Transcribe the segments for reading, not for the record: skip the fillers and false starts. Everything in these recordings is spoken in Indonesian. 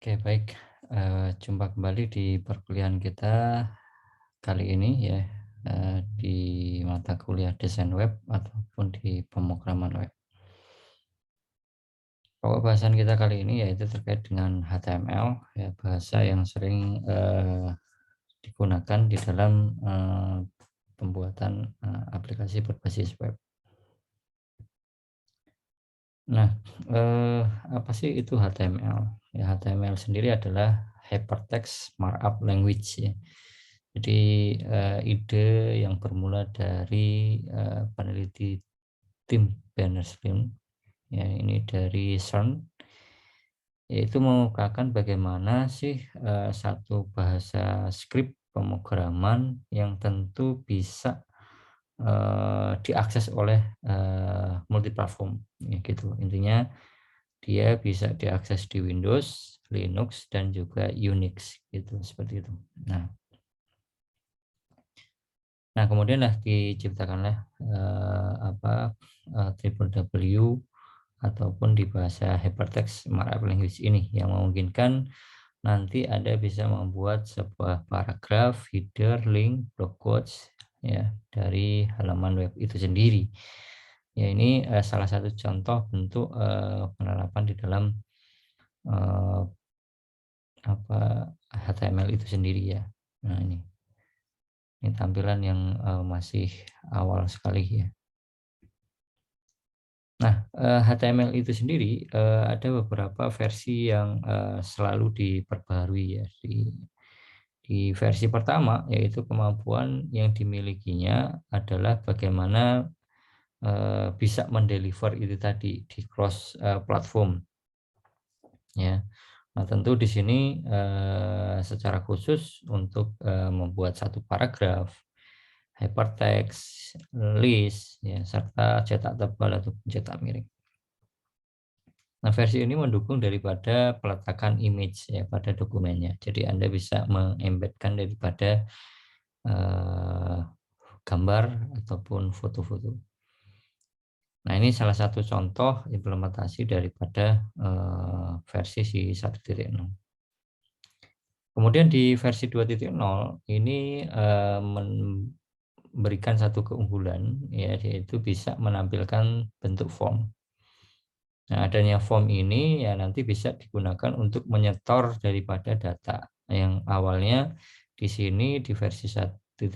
Oke, baik. Jumpa kembali di perkuliahan kita kali ini ya, di mata kuliah desain web ataupun di pemrograman web. Pokok bahasan kita kali ini yaitu terkait dengan HTML, ya, bahasa yang sering digunakan di dalam pembuatan aplikasi berbasis web. Nah, apa sih itu HTML? Ya, HTML sendiri adalah Hypertext Markup Language ya. Jadi ide yang bermula dari peneliti tim Berners-Lee ya, ini dari CERN, yaitu mengukakan bagaimana sih satu bahasa script pemrograman yang tentu bisa diakses oleh multiplatform ya gitu. Intinya dia bisa diakses di Windows, Linux, dan juga Unix gitu, seperti itu. Nah, kemudianlah diciptakanlah triple W ataupun di bahasa Hypertext Markup Language ini yang memungkinkan nanti Anda bisa membuat sebuah paragraf, header, link, blog quotes ya dari halaman web itu sendiri. Ya, ini salah satu contoh bentuk penerapan di dalam eh, HTML itu sendiri ya. Nah, ini tampilan yang masih awal sekali ya. Nah, HTML itu sendiri ada beberapa versi yang selalu diperbaharui ya. Di versi pertama, yaitu kemampuan yang dimilikinya adalah bagaimana bisa mendeliver itu tadi di cross platform ya. Nah, tentu di sini secara khusus untuk membuat satu paragraf, hypertext, list, ya, serta cetak tebal atau cetak miring. Nah, versi ini mendukung daripada peletakan image ya pada dokumennya. Jadi Anda bisa mengembedkan daripada gambar ataupun foto-foto. Nah, ini salah satu contoh implementasi daripada versi si 1.0. Kemudian di versi 2.0 ini memberikan satu keunggulan ya, yaitu bisa menampilkan bentuk form. Nah, adanya form ini ya nanti bisa digunakan untuk menyetor daripada data yang awalnya di sini di versi 1.0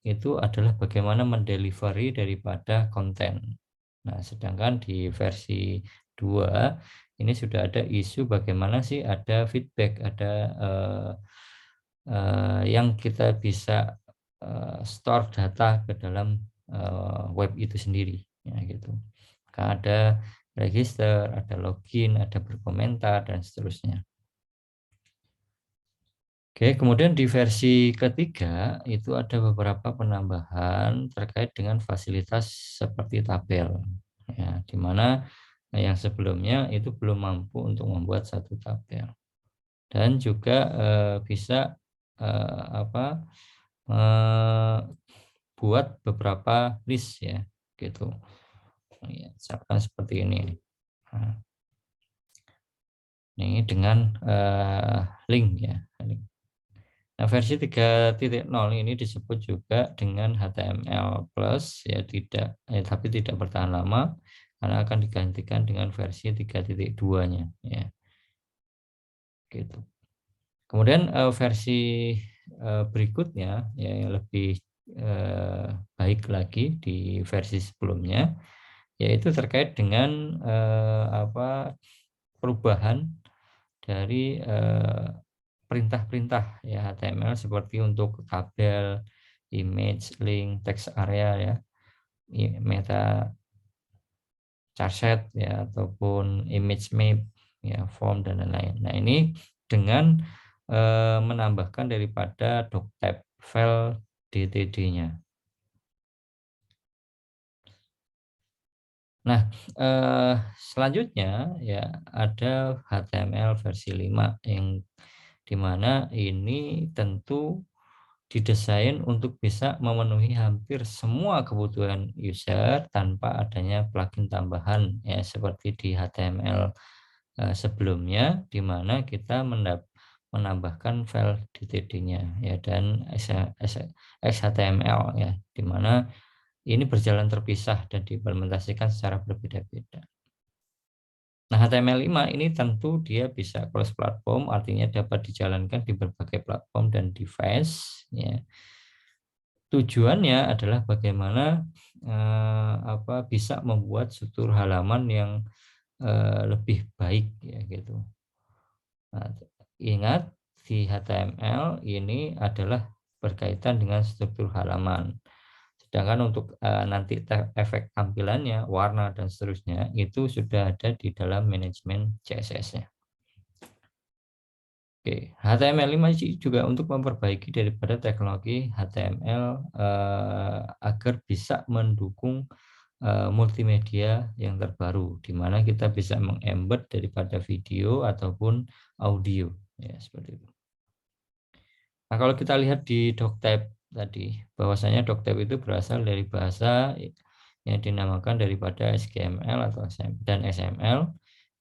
itu adalah bagaimana mendelivery daripada konten. Nah, sedangkan di versi 2 ini sudah ada isu bagaimana sih ada feedback, ada yang kita bisa store data ke dalam web itu sendiri ya gitu. Ada register, ada login, ada berkomentar, dan seterusnya. Oke, kemudian di versi ketiga itu ada beberapa penambahan terkait dengan fasilitas seperti tabel, ya, di mana yang sebelumnya itu belum mampu untuk membuat satu tabel, dan juga bisa buat beberapa list ya, gitu. Ya, misalkan seperti ini. Nah, ini dengan link ya. Nah, versi 3.0 ini disebut juga dengan HTML plus ya, tapi tidak bertahan lama karena akan digantikan dengan versi 3.2-nya ya. Gitu. Kemudian versi berikutnya ya yang lebih baik lagi di versi sebelumnya, yaitu terkait dengan perubahan dari perintah-perintah ya HTML seperti untuk tabel, image, link, text area ya, meta charset ya ataupun image map ya, form dan lain-lain. Nah, ini dengan menambahkan daripada doctype file DTD-nya. Nah, selanjutnya ya ada HTML versi 5 yang dimana ini tentu didesain untuk bisa memenuhi hampir semua kebutuhan user tanpa adanya plugin tambahan ya seperti di HTML sebelumnya, di mana kita menambahkan file DTD-nya ya dan XHTML ya, di mana ini berjalan terpisah dan diimplementasikan secara berbeda-beda. Nah, HTML5 ini tentu dia bisa cross platform, artinya dapat dijalankan di berbagai platform dan device ya. Tujuannya adalah bagaimana bisa membuat struktur halaman yang lebih baik ya gitu. Nah, ingat di HTML ini adalah berkaitan dengan struktur halaman. Sedangkan untuk nanti efek tampilannya, warna dan seterusnya itu sudah ada di dalam manajemen CSS-nya. Oke, HTML5 juga untuk memperbaiki daripada teknologi HTML agar bisa mendukung multimedia yang terbaru, di mana kita bisa mengembed daripada video ataupun audio, ya seperti itu. Nah, kalau kita lihat di doctype tadi, bahwasanya doctype itu berasal dari bahasa yang dinamakan daripada HTML dan XML.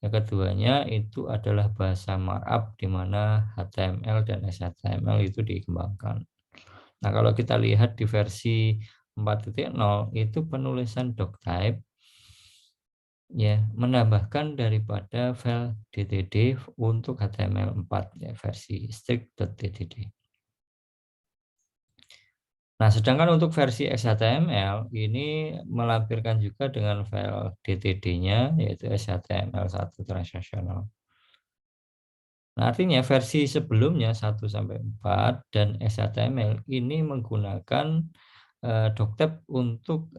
Yang keduanya itu adalah bahasa markup, di mana HTML dan XHTML itu dikembangkan. Nah, kalau kita lihat di versi 4.0 itu penulisan doctype ya menambahkan daripada file DTD untuk HTML4 ya versi strict.dtd. Nah, sedangkan untuk versi XHTML ini melampirkan juga dengan file DTD-nya yaitu XHTML1 transactional. Nah, artinya versi sebelumnya 1-4 dan XHTML ini menggunakan doctype untuk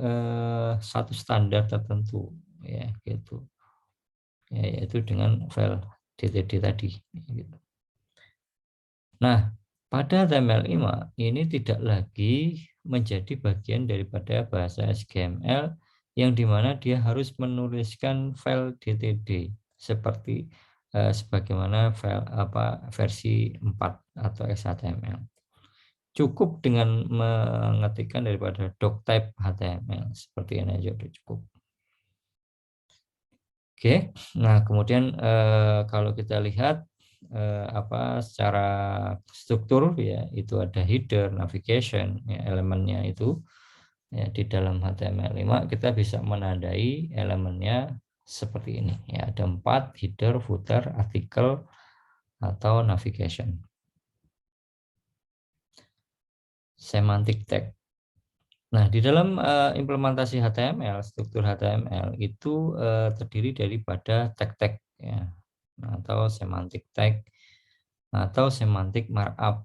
satu standar tertentu ya gitu. Ya, yaitu dengan file DTD tadi gitu. Nah, pada HTML5 ini tidak lagi menjadi bagian daripada bahasa HTML yang dimana dia harus menuliskan file DTD seperti sebagaimana file versi 4 atau XHTML. Cukup dengan mengetikkan daripada doctype HTML seperti ini aja sudah cukup. Oke, nah kemudian kalau kita lihat secara struktur ya itu ada header, navigation ya, elemennya itu ya di dalam HTML5 kita bisa menandai elemennya seperti ini ya, ada 4 header, footer, artikel atau navigation. Semantic tag. Nah, di dalam implementasi HTML, struktur HTML itu terdiri daripada tag-tag ya, atau semantic tag atau semantic markup.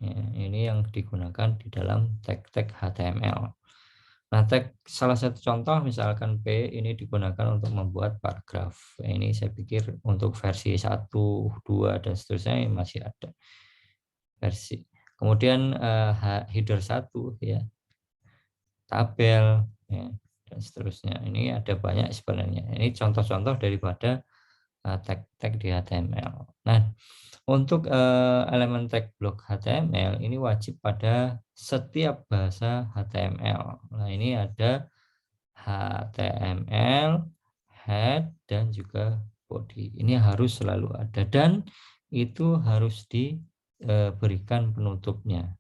Ya, ini yang digunakan di dalam tag-tag HTML. Nah, tag salah satu contoh misalkan P ini digunakan untuk membuat paragraf. Ini saya pikir untuk versi 1, 2 dan seterusnya masih ada versi. Kemudian header 1 ya, tabel ya, dan seterusnya. Ini ada banyak sebenarnya. Ini contoh-contoh daripada tag-tag di HTML. Nah, untuk elemen tag blok HTML ini wajib pada setiap bahasa HTML. Nah, ini ada HTML, head, dan juga body. Ini harus selalu ada dan itu harus diberikan penutupnya.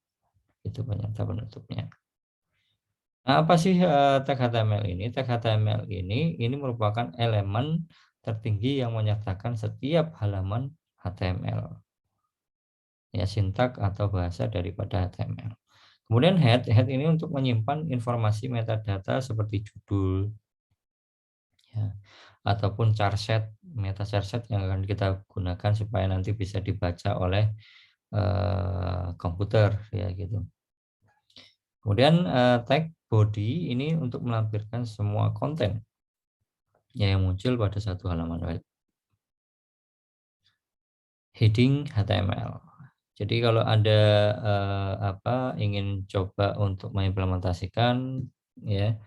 Itu ternyata penutupnya. Nah, apa sih tag HTML ini? Tag HTML ini merupakan elemen tertinggi yang menyertakan setiap halaman HTML. Ya, sintak atau bahasa daripada HTML. Kemudian head ini untuk menyimpan informasi metadata seperti judul ya, ataupun charset, meta charset yang akan kita gunakan supaya nanti bisa dibaca oleh komputer ya gitu. Kemudian tag body ini untuk melampirkan semua konten ya, yang muncul pada satu halaman web. Heading HTML. Jadi kalau ada ingin coba untuk mengimplementasikan ya,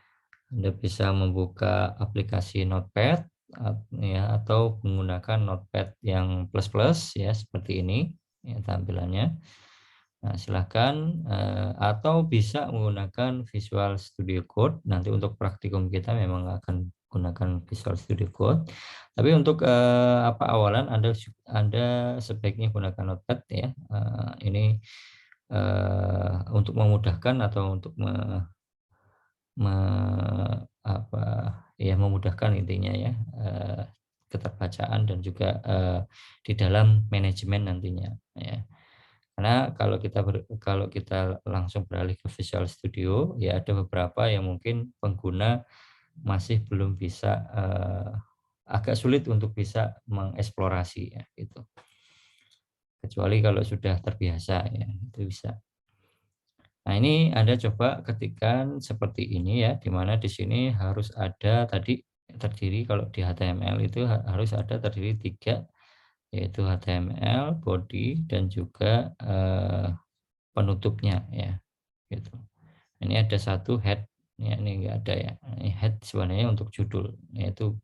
Anda bisa membuka aplikasi Notepad ya, atau menggunakan Notepad yang plus-plus ya seperti ini ya tampilannya. Nah, silahkan atau bisa menggunakan Visual Studio Code. Nanti untuk praktikum kita memang akan gunakan menggunakan Visual Studio Code. Tapi untuk awalan Anda sebaiknya gunakan Notepad ya. Ini untuk memudahkan atau untuk memudahkan intinya ya, keterbacaan dan juga di dalam manajemen nantinya ya. Karena kalau kita langsung beralih ke Visual Studio ya, ada beberapa yang mungkin pengguna masih belum bisa, agak sulit untuk bisa mengeksplorasi ya gitu. Kecuali kalau sudah terbiasa ya, itu bisa. Nah, ini Anda coba ketikkan seperti ini ya, di mana di sini harus ada terdiri kalau di HTML itu harus ada terdiri 3, yaitu HTML, body, dan juga penutupnya ya, gitu. Ini ada satu head, ya ini enggak ada ya. Ini head sebenarnya untuk judul, yaitu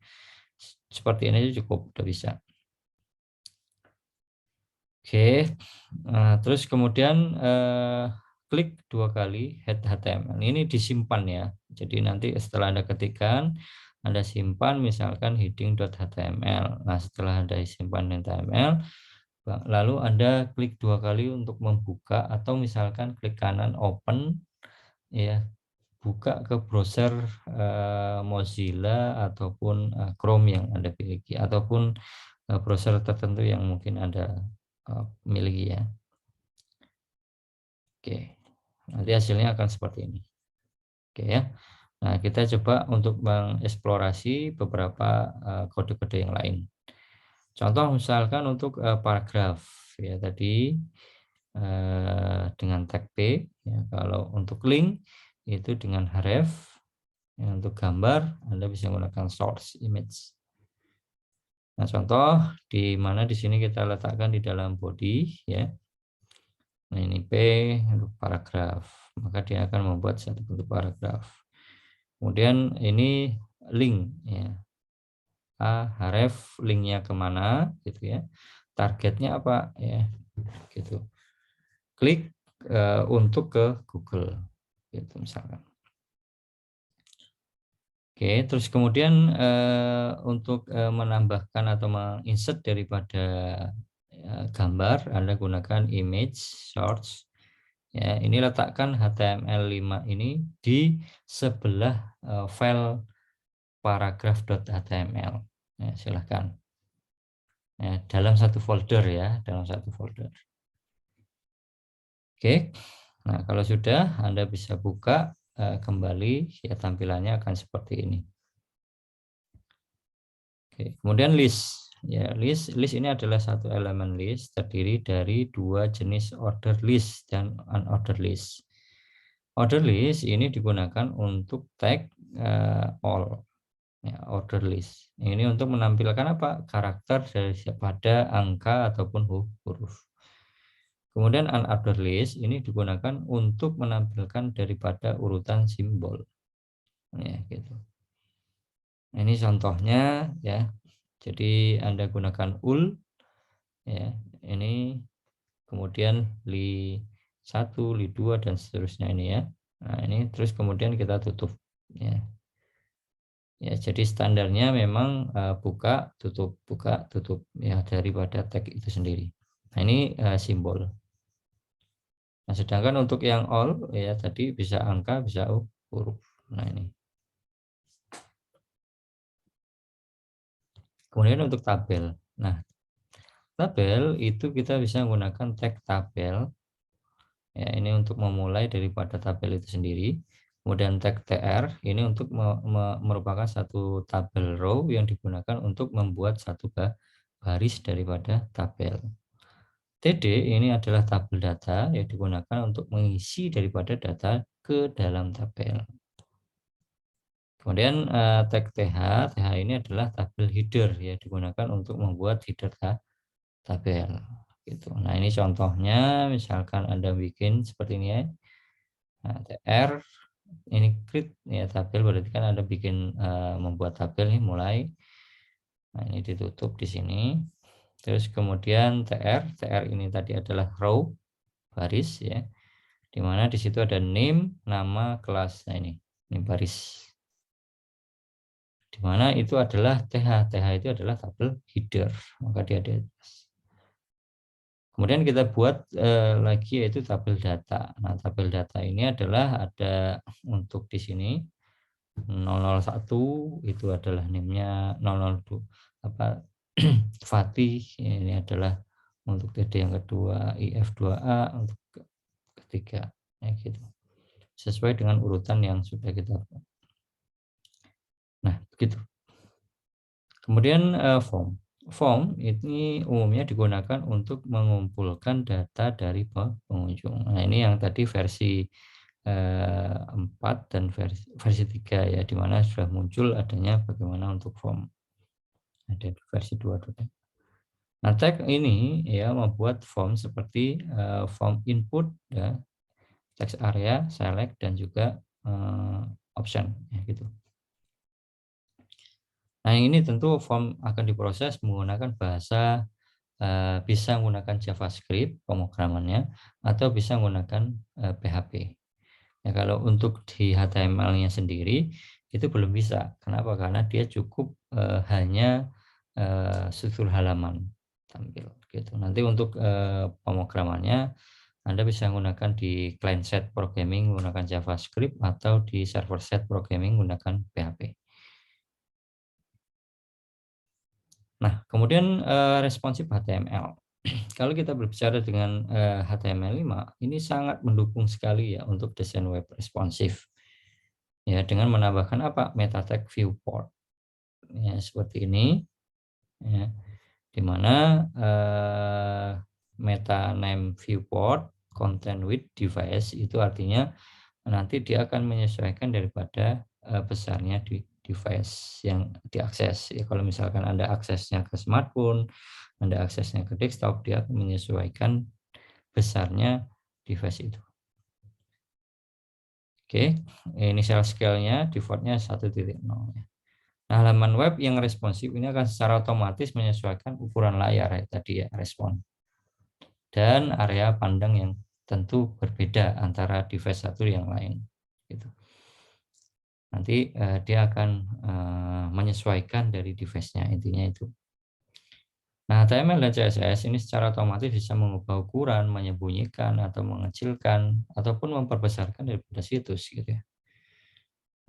seperti ini aja cukup, udah bisa. Oke, terus kemudian klik 2 kali head HTML. Ini disimpan ya. Jadi nanti setelah Anda ketikkan, Anda simpan misalkan heading.html. Nah, setelah Anda simpan HTML, lalu Anda klik 2 kali untuk membuka, atau misalkan klik kanan open ya, buka ke browser Mozilla ataupun Chrome yang Anda miliki, ataupun browser tertentu yang mungkin Anda miliki ya. Oke, nanti hasilnya akan seperti ini. Oke ya. Nah, kita coba untuk mengeksplorasi beberapa kode-kode yang lain. Contoh misalkan untuk paragraf ya, tadi dengan tag P ya. Kalau untuk link itu dengan href ya. Untuk gambar Anda bisa menggunakan source image. Nah, contoh di mana di sini kita letakkan di dalam body ya. Nah, ini P untuk paragraf, maka dia akan membuat satu bentuk paragraf. Kemudian ini link ya, href linknya kemana gitu ya, targetnya apa ya gitu, klik untuk ke Google gitu misalkan. Oke, terus kemudian untuk menambahkan atau menginsert daripada gambar, Anda gunakan image source ya. Ini letakkan HTML5 ini di sebelah file paragraph.html ya, silahkan ya, dalam satu folder ya, dalam satu folder. Oke, nah kalau sudah Anda bisa buka kembali ya, tampilannya akan seperti ini. Oke, kemudian list ya, list ini adalah satu elemen list terdiri dari 2 jenis order list dan unordered list. Order list ini digunakan untuk tag all ya, order list. Ini untuk menampilkan apa? Karakter daripada angka ataupun huruf. Kemudian unordered list ini digunakan untuk menampilkan daripada urutan simbol. Ya, gitu. Ini contohnya ya. Jadi Anda gunakan ul ya. Ini kemudian li1, li2 dan seterusnya ini ya. Nah, ini terus kemudian kita tutup ya. Ya, jadi standarnya memang buka tutup ya, daripada tag itu sendiri. Nah, ini simbol. Nah, sedangkan untuk yang all ya tadi bisa angka, bisa huruf. Nah, ini. Kemudian untuk tabel. Nah, tabel itu kita bisa menggunakan tag tabel. Ya, ini untuk memulai daripada tabel itu sendiri. Kemudian tag tr ini untuk merupakan satu tabel row yang digunakan untuk membuat satu baris daripada tabel. TD ini adalah tabel data yang digunakan untuk mengisi daripada data ke dalam tabel. Kemudian tag th ini adalah tabel header ya, digunakan untuk membuat header tabel gitu. Nah, ini contohnya misalkan Anda bikin seperti ini ya. Nah, tr ini create ya tabel, berarti kan Anda bikin membuat tabel nih mulai. Nah, ini ditutup di sini. Terus kemudian tr ini tadi adalah row baris ya. Di mana di situ ada name, nama, kelas. Nah, ini baris. di mana itu adalah TH. TH itu adalah tabel header, maka dia di atas. Kemudian kita buat lagi yaitu tabel data. Nah, tabel data ini adalah ada untuk di sini 001 itu adalah NIM-nya 002 apa Fatih, ini adalah untuk TD yang kedua, IF2A untuk ketiga, ya gitu. Sesuai dengan urutan yang sudah kita buat. Nah, begitu. Kemudian form. Form ini umumnya digunakan untuk mengumpulkan data dari pengunjung. Nah, ini yang tadi versi 4 dan versi 3 ya, di mana sudah muncul adanya bagaimana untuk form. Ada di versi 2. Nah, tag ini ya membuat form seperti form input ya, text area, select dan juga option ya gitu. Nah, ini tentu form akan diproses menggunakan bahasa bisa menggunakan JavaScript pemrogramannya atau bisa menggunakan PHP. Ya, kalau untuk di HTML-nya sendiri itu belum bisa. Kenapa? Karena dia cukup hanya struktur halaman tampil gitu. Nanti untuk pemrogramannya Anda bisa menggunakan di client side programming menggunakan JavaScript atau di server side programming menggunakan PHP. Nah, kemudian responsif HTML. Kalau kita berbicara dengan HTML5, ini sangat mendukung sekali ya untuk desain web responsif. Ya, dengan menambahkan apa? Meta tag viewport. Ya, seperti ini. Ya, di mana meta name viewport content with device itu artinya nanti dia akan menyesuaikan daripada besarnya di device yang diakses. Ya, kalau misalkan Anda aksesnya ke smartphone, Anda aksesnya ke desktop, dia akan menyesuaikan besarnya device itu. Oke, initial scale-nya default-nya 1.0 ya. Nah, halaman web yang responsif ini akan secara otomatis menyesuaikan ukuran layar ya, tadi ya, respon. Dan area pandang yang tentu berbeda antara device satu yang lain. Gitu. Nanti dia akan menyesuaikan dari device-nya, intinya itu. Nah, HTML dan CSS ini secara otomatis bisa mengubah ukuran, menyembunyikan, atau mengecilkan, ataupun memperbesarkan daripada situs. Gitu ya.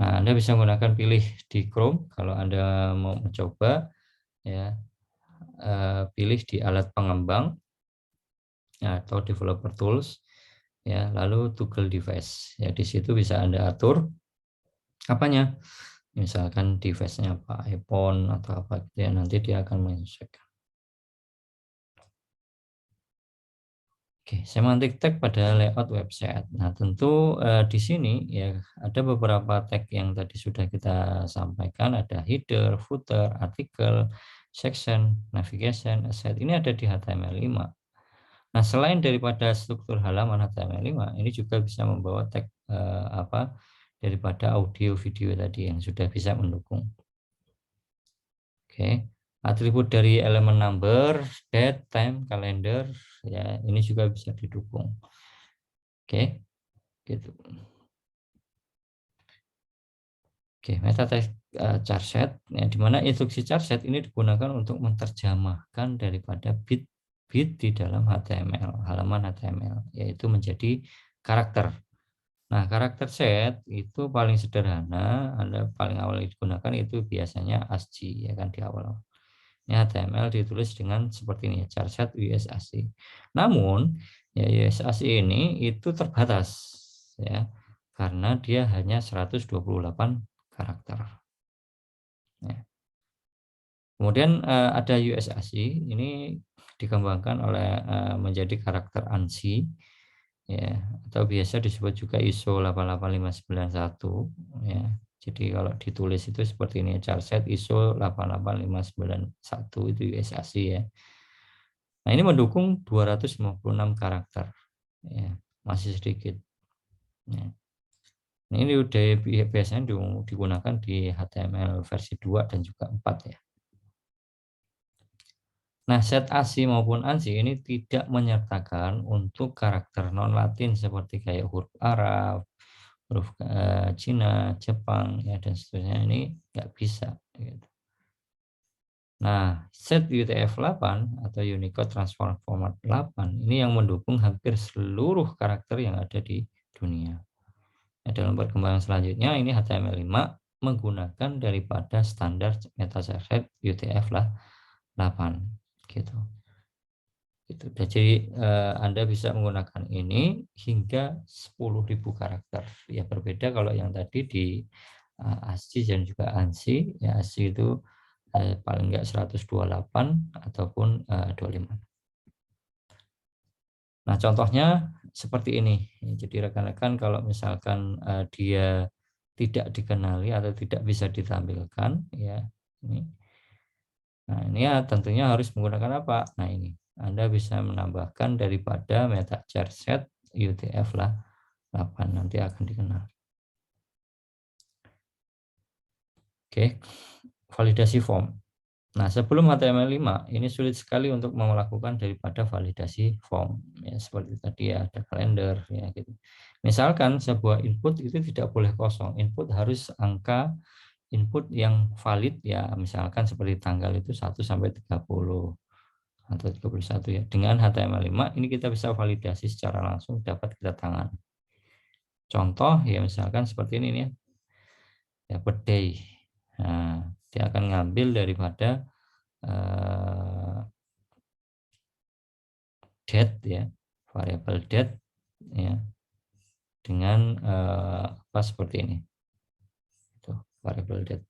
Nah, Anda bisa menggunakan pilih di Chrome kalau Anda mau mencoba, ya, pilih di alat pengembang atau developer tools, ya, lalu toggle device. Ya, di situ bisa Anda atur apanya, misalkan device-nya apa, iPhone atau apa gitu ya, nanti dia akan menyesuaikan. Oke, semantic tag pada layout website. Nah, tentu di sini ya ada beberapa tag yang tadi sudah kita sampaikan, ada header, footer, artikel, section, navigation, asset. Ini ada di HTML5. Nah, selain daripada struktur halaman HTML5, ini juga bisa membawa tag daripada audio video tadi yang sudah bisa mendukung. Oke. Atribut dari elemen number, date, time, kalender, ya ini juga bisa didukung. Oke, gitu. Oke, meta tag charset, ya, di mana instruksi charset ini digunakan untuk menerjemahkan daripada bit di dalam HTML, halaman HTML, yaitu menjadi karakter. Nah, karakter set itu paling sederhana, Anda paling awal digunakan itu biasanya ASCII, ya kan, di awal. Ya, HTML ditulis dengan seperti ini, charset USAC. Namun, ya USAC ini itu terbatas, ya, karena dia hanya 128 karakter. Ya. Kemudian ada USAC, ini dikembangkan oleh menjadi karakter ANSI, ya, atau biasa disebut juga ISO 88591, ya. Jadi kalau ditulis itu seperti ini, charset ISO 88591 itu USAC ya. Nah, ini mendukung 256 karakter. Ya, masih sedikit. Ya. Nah, ini udah biasanya digunakan di HTML versi 2 dan juga 4 ya. Nah, set ASCII maupun ANSI ini tidak menyertakan untuk karakter non-Latin seperti kayak huruf Arab, huruf Cina, Jepang, ya dan seterusnya ini nggak bisa. Gitu. Nah, set UTF-8 atau Unicode Transform Format 8 ini yang mendukung hampir seluruh karakter yang ada di dunia. Nah, dalam perkembangan selanjutnya ini HTML5 menggunakan daripada standar metaset UTF-8 gitu. Gitu. Jadi Anda bisa menggunakan ini hingga 10.000 karakter. Ya berbeda kalau yang tadi di ASCII dan juga ANSI. Ya ASCII itu paling enggak 128 ataupun 25. Nah, contohnya seperti ini. Jadi rekan-rekan kalau misalkan dia tidak dikenali atau tidak bisa ditampilkan, ya ini. Nah, ini ya tentunya harus menggunakan apa? Nah, ini. Anda bisa menambahkan daripada meta char set UTF lah 8 nanti akan dikenal. Oke. Validasi form. Nah, sebelum HTML5 ini sulit sekali untuk melakukan daripada validasi form. Ya, seperti tadi ya ada kalender ya gitu. Misalkan sebuah input itu tidak boleh kosong. Input harus angka input yang valid ya, misalkan seperti tanggal itu 1 sampai 30 atau 31 ya. Dengan HTML5 ini kita bisa validasi secara langsung dapat kita tangan. Contoh ya misalkan seperti ini nih ya, birthday. Nah, dia akan ngambil daripada date ya, variabel date ya dengan apa seperti ini. Itu variabel date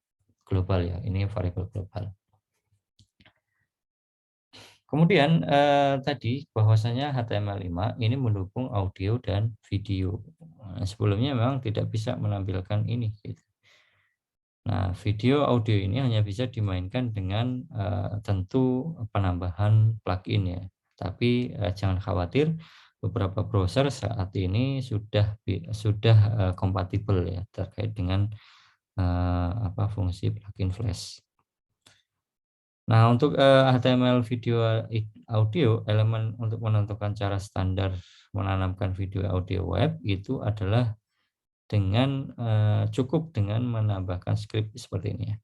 global ya, ini variabel global. Kemudian tadi bahwasanya HTML5 ini mendukung audio dan video. Nah, sebelumnya memang tidak bisa menampilkan ini. Gitu. Nah, video audio ini hanya bisa dimainkan dengan tentu penambahan plugin ya. Tapi jangan khawatir, beberapa browser saat ini sudah kompatibel ya terkait dengan apa fungsi plugin Flash. Nah, untuk HTML video audio, elemen untuk menentukan cara standar menanamkan video audio web itu adalah dengan cukup dengan menambahkan script seperti ini ya.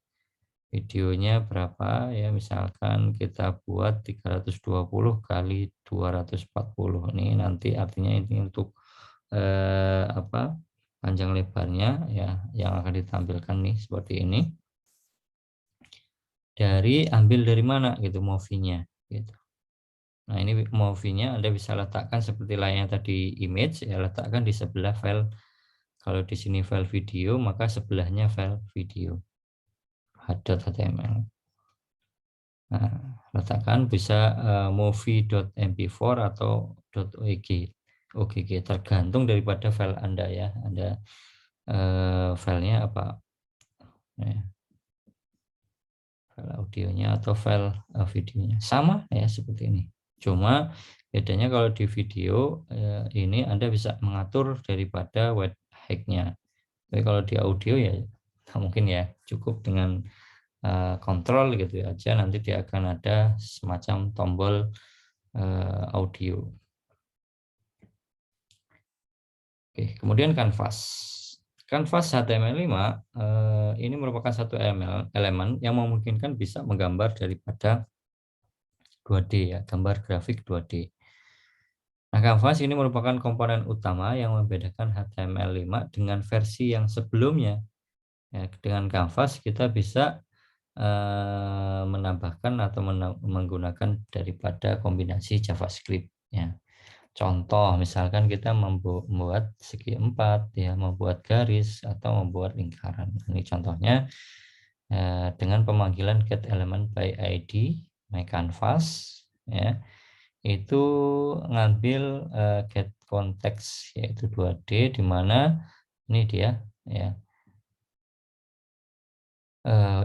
Videonya berapa ya, misalkan kita buat 320 kali 240. Ini nanti artinya ini untuk apa panjang lebarnya ya yang akan ditampilkan nih seperti ini. Ambil dari mana gitu movie-nya gitu. Nah, ini movie-nya Anda bisa letakkan seperti layaknya tadi image ya, letakkan di sebelah file. Kalau di sini file video, maka sebelahnya file video h.html. Nah, letakkan bisa movie.mp4 atau .ogg tergantung daripada file Anda ya. Anda filenya apa? Ya, file audionya atau file videonya. Sama ya seperti ini. Cuma bedanya kalau di video ini Anda bisa mengatur daripada word height-nya. Tapi kalau di audio ya mungkin ya cukup dengan kontrol gitu aja, nanti dia akan ada semacam tombol audio. Oke, kemudian kanvas. Kanvas HTML5 ini merupakan satu elemen yang memungkinkan bisa menggambar daripada 2D ya, gambar grafik 2D. Nah, kanvas ini merupakan komponen utama yang membedakan HTML5 dengan versi yang sebelumnya. Ya, dengan kanvas kita bisa menambahkan atau menggunakan daripada kombinasi JavaScript ya. Contoh misalkan kita membuat segi 4 ya, membuat garis atau membuat lingkaran. Ini contohnya dengan pemanggilan get element by ID my canvas ya. Itu ngambil get context yaitu 2D di mana ini dia ya.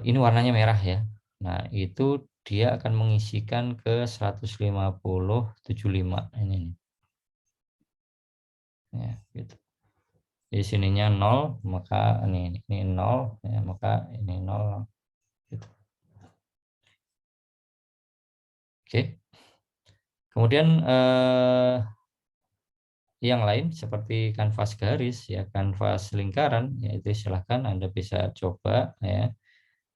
Ini warnanya merah ya. Nah, itu dia akan mengisikan ke 150/75 ini nih. Ya, gitu. Di sininya 0, maka ini 0 ya, maka ini 0 gitu. Oke. Kemudian yang lain seperti kanvas garis ya, kanvas lingkaran, ya itu silahkan Anda bisa coba ya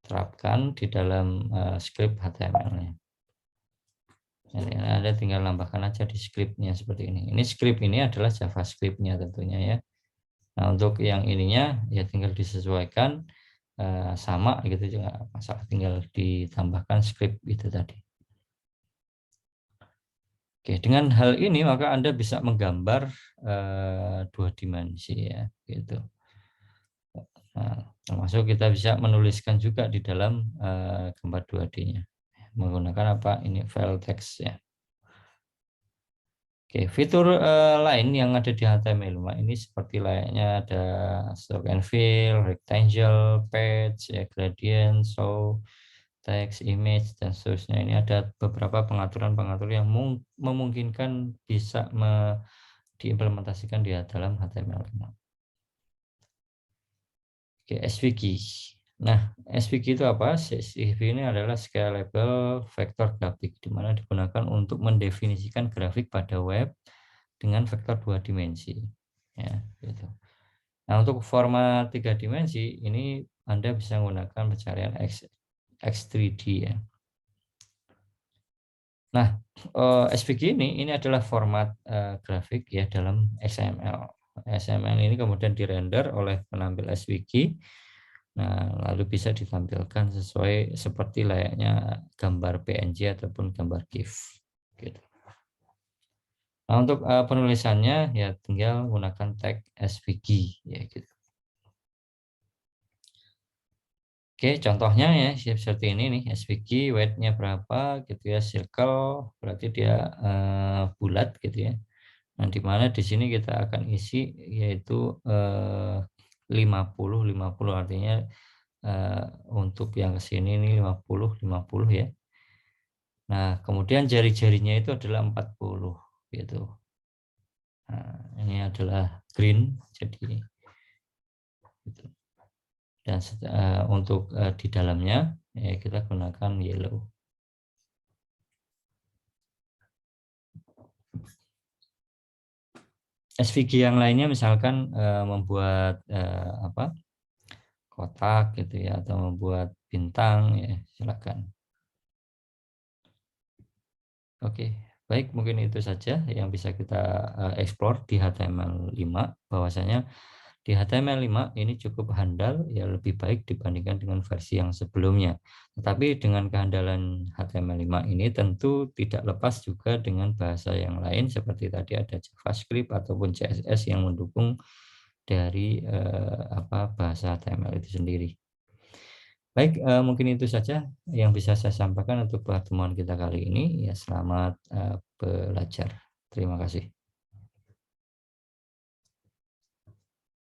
terapkan di dalam script HTML-nya. Anda tinggal nambahkan aja di script-nya seperti ini. Ini script ini adalah JavaScript-nya tentunya ya. Nah, untuk yang ininya ya tinggal disesuaikan sama gitu juga masalah, tinggal ditambahkan script itu tadi. Oke, dengan hal ini maka Anda bisa menggambar dua dimensi ya, gitu. Nah, termasuk kita bisa menuliskan juga di dalam gambar 2D-nya menggunakan apa ini file text ya. Oke, fitur lain yang ada di HTML5 ini seperti layaknya ada stroke and fill, rectangle, patch, ya, gradient, show, text, image, dan seterusnya. Ini ada beberapa pengaturan-pengaturan yang memungkinkan bisa diimplementasikan di dalam HTML5. Oke, SVG. Nah, SVG itu apa? SVG ini adalah scalable vector grafik, di mana digunakan untuk mendefinisikan grafik pada web dengan vektor 2 dimensi. Ya, gitu. Nah, untuk format 3 dimensi, ini Anda bisa menggunakan pencarian X3D ya. Nah, SVG ini adalah format grafik ya dalam XML. XML ini kemudian dirender oleh penampil SVG. Nah, lalu bisa ditampilkan sesuai seperti layaknya gambar PNG ataupun gambar GIF. Gitu. Nah, untuk penulisannya ya tinggal menggunakan tag SVG ya gitu. Oke, contohnya ya seperti ini nih, SVG weight-nya berapa gitu ya, circle berarti dia bulat gitu ya. Nah, di mana di sini kita akan isi yaitu 50 artinya untuk yang ke sini ini 50 ya. Nah, kemudian jari-jarinya itu adalah 40 gitu. Nah, ini adalah green jadi gitu. Dan untuk di dalamnya ya kita gunakan yellow. SVG yang lainnya misalkan membuat apa kotak gitu ya atau membuat bintang ya silakan. Oke, baik mungkin itu saja yang bisa kita explore di HTML5 bahwasanya di HTML5 ini cukup handal, ya lebih baik dibandingkan dengan versi yang sebelumnya. Tetapi dengan kehandalan HTML5 ini tentu tidak lepas juga dengan bahasa yang lain seperti tadi ada JavaScript ataupun CSS yang mendukung dari bahasa HTML itu sendiri. Baik, mungkin itu saja yang bisa saya sampaikan untuk pertemuan kita kali ini. Ya, selamat belajar. Terima kasih.